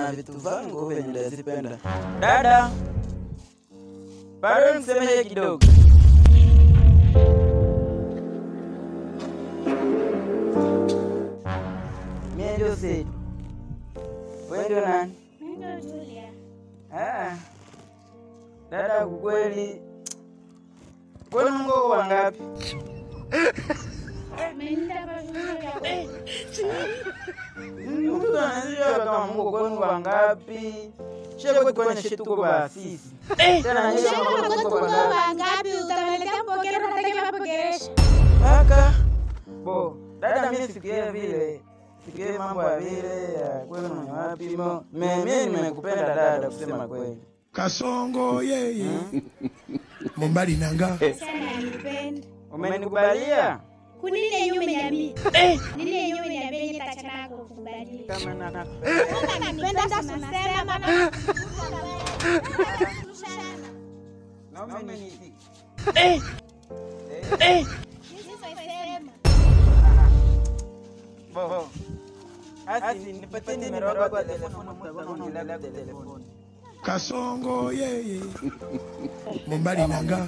na vitu vangu venye ndazipenda. Dada, bado nisemeshe kidogo. Mimi ndio Said. Wewe ndio nani? Mimi ndio Julia. Dada, kweli kwani mko wangapi? Menda bashaka. Mtu anajua kama mko kwani wangapi? Sheko kwenye shituko ba sisi. Tena yeye kama mko Wangapi utameletea mpokero nataka mapokeresha. Kaka. Bo, dada mimi sikia vile. Sikia mambo ya vile kwani ni wapi? Mimi nimekupenda dada kusema kweli. Kasongo yeye. Mombali nanga. Sana nipenda. Umenikubalia? Kunini nyume nyami? Nini nyume nyami nitachana kukubalia. Kama nakupenda. Nipenda sana sema. Naomba nitiki. Bo. Asi nipatie nimero yako ya telefoni mtaona nilala telefoni. Kasongo yeye. Mombali nanga.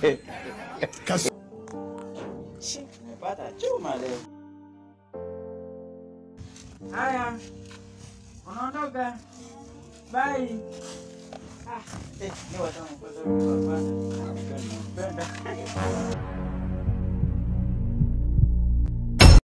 Pata chuma leo. Haya. Unaondoka. Bye. Ni watu wangu kwa sababu